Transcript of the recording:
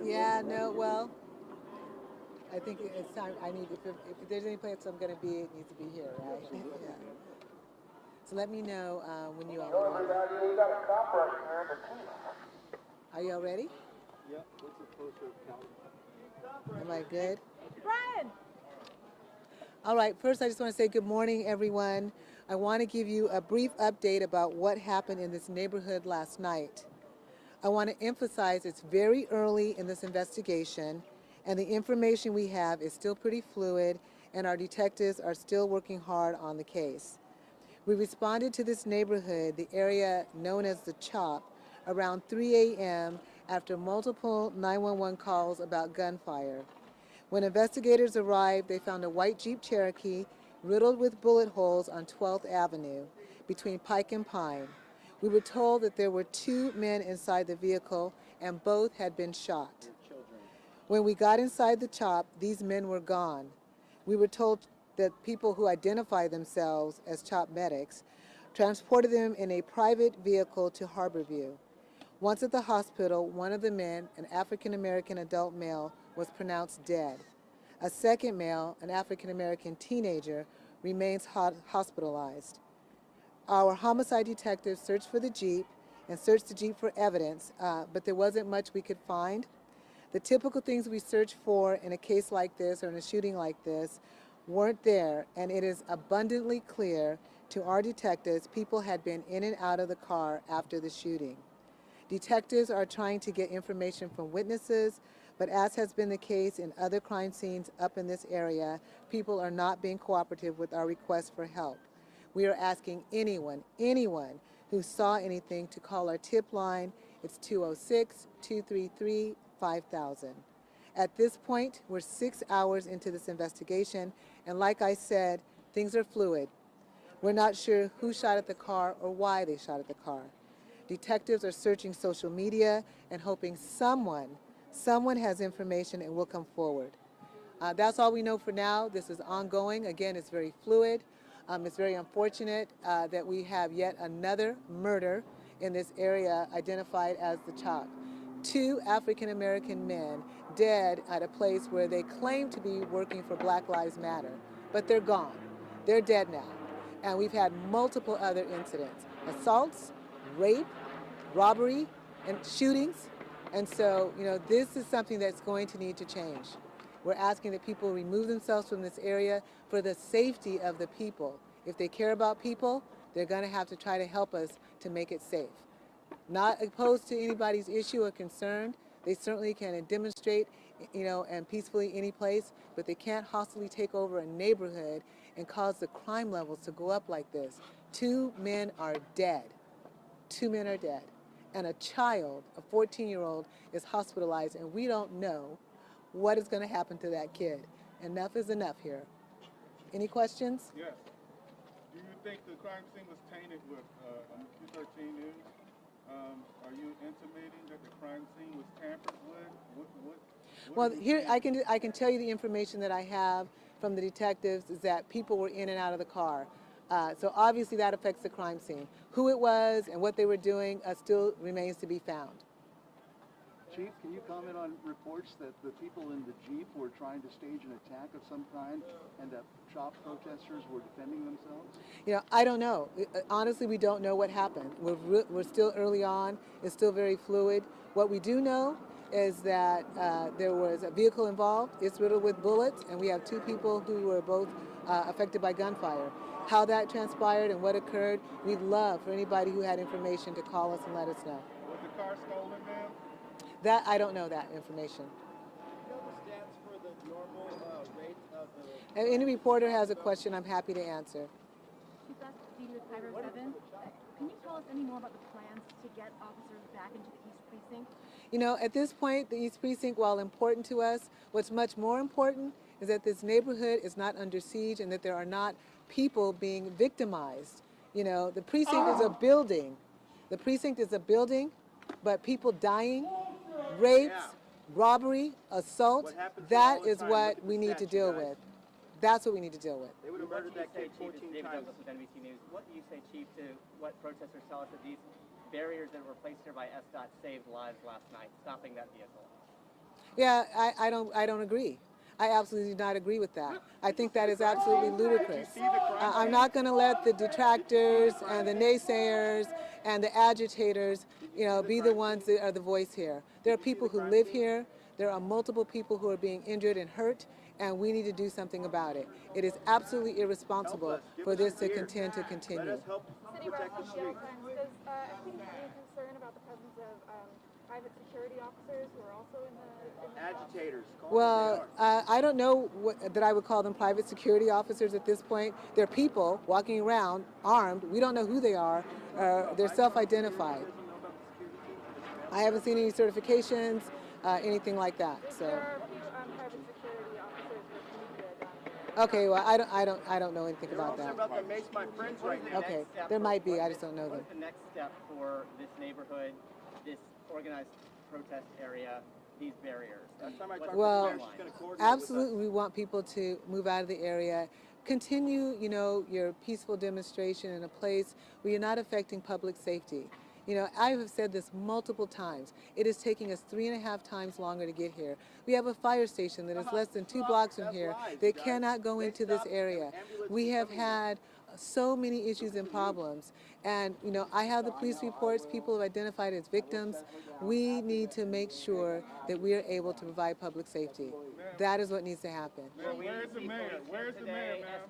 Yeah, no, well, I think it's time. I need, if there's any place I'm going to be, it needs to be here, right? Yeah. So let me know when you all are ready. You got a cop right here, the chief. Are you all ready? Yep. What's a closer count? Am I good? Brian! All right, first I just want to say good morning, everyone. I want to give you a brief update about what happened in this neighborhood last night. I want to emphasize it's very early in this investigation, and the information we have is still pretty fluid, and our detectives are still working hard on the case. We responded to this neighborhood, the area known as the CHOP, around 3 a.m. after multiple 911 calls about gunfire. When investigators arrived, they found a white Jeep Cherokee riddled with bullet holes on 12th Avenue between Pike and Pine. We were told that there were two men inside the vehicle and both had been shot. When we got inside the CHOP, these men were gone. We were told that people who identify themselves as CHOP medics transported them in a private vehicle to Harborview. Once at the hospital, one of the men, an African-American adult male, was pronounced dead. A second male, an African-American teenager, remains hospitalized. Our homicide detectives searched for the Jeep and searched the Jeep for evidence, but there wasn't much we could find. The typical things we search for in a case like this or in a shooting like this weren't there, and it is abundantly clear to our detectives people had been in and out of the car after the shooting. Detectives are trying to get information from witnesses, but as has been the case in other crime scenes up in this area, people are not being cooperative with our request for help. We are asking anyone who saw anything to call our tip line. It's 206-233-5000. At this point, we're 6 hours into this investigation, and like I said, things are fluid. We're not sure who shot at the car or why they shot at the car. Detectives are searching social media and hoping someone has information and will come forward. That's all we know for now. This is ongoing. Again, it's very fluid. It's very unfortunate that we have yet another murder in this area identified as the CHOP. Two African-American men dead at a place where they claim to be working for Black Lives Matter, but they're gone. They're dead now. And we've had multiple other incidents, assaults, rape, robbery, and shootings. And so, this is something that's going to need to change. We're asking that people remove themselves from this area for the safety of the people. If they care about people, they're going to have to try to help us to make it safe. Not opposed to anybody's issue or concern. They certainly can demonstrate, and peacefully any place, but they can't hostily take over a neighborhood and cause the crime levels to go up like this. Two men are dead. Two men are dead. And a child, a 14-year-old, is hospitalized, and we don't know what is going to happen to that kid. Enough is enough here. Any questions? Yes. Do you think the crime scene was tainted with Q13 News? Are you intimating that the crime scene was tampered with? Well, here I can tell you the information that I have from the detectives is that people were in and out of the car. So obviously that affects the crime scene. Who it was and what they were doing still remains to be found. Chief, can you comment on reports that the people in the Jeep were trying to stage an attack of some kind and that CHOP protesters were defending themselves? I don't know. Honestly, we don't know what happened. We're still early on. It's still very fluid. What we do know is that there was a vehicle involved. It's riddled with bullets, and we have two people who were both affected by gunfire. How that transpired and what occurred, we'd love for anybody who had information to call us and let us know. Was the car stolen, ma'am? That, I don't know that information. Do you know the stats for the normal rate of the... If any reporter has a question, I'm happy to answer. Chief, that's Dean with 507. Can you tell us any more about the plans to get officers back into the East Precinct? At this point, the East Precinct, while important to us, what's much more important is that this neighborhood is not under siege and that there are not people being victimized. The precinct is a building. The precinct is a building, but people dying, rapes, robbery, assault, that is what we need to deal with. That's what we need to deal with. They would have murdered that kid 14 times. With NBC News. What do you say, Chief, to what protesters tell us that these barriers that were placed here by SDOT saved lives last night, stopping that vehicle? Yeah, I don't agree. I absolutely do not agree with that. I think that is absolutely ludicrous. I'm not going to let the detractors and the naysayers and the agitators, be the ones that are the voice here. There are people who live here. There are multiple people who are being injured and hurt, and we need to do something about it. It is absolutely irresponsible for this to continue. Let us help City protect the Resident streets. Does anything have any concern about the presence of private security officers who are also in the Agitators. Call Well, them what I don't know that I would call them private security officers at this point. They're people walking around armed. We don't know who they are. They're self-identified. I haven't seen any certifications, anything like that. So. There are a few private security officers with media down here. Okay, well, I don't know anything about They're that. about to mace my friends right now. Okay, there might be. I just don't know What them. is the next step for this neighborhood, this organized protest area, these barriers? Last time I What's talked the to Well, the mayor, she's gonna coordinate with us. absolutely, we want people to move out of the area. Continue, your peaceful demonstration in a place where you're not affecting public safety. I have said this multiple times. It is taking us 3.5 times longer to get here. We have a fire station that is less than 2 blocks from here. They cannot go into this area. We have had so many issues and problems. And, I have the police reports. People have identified as victims. We need to make sure that we are able to provide public safety. That is what needs to happen. Where's the mayor? Where's the mayor, ma'am?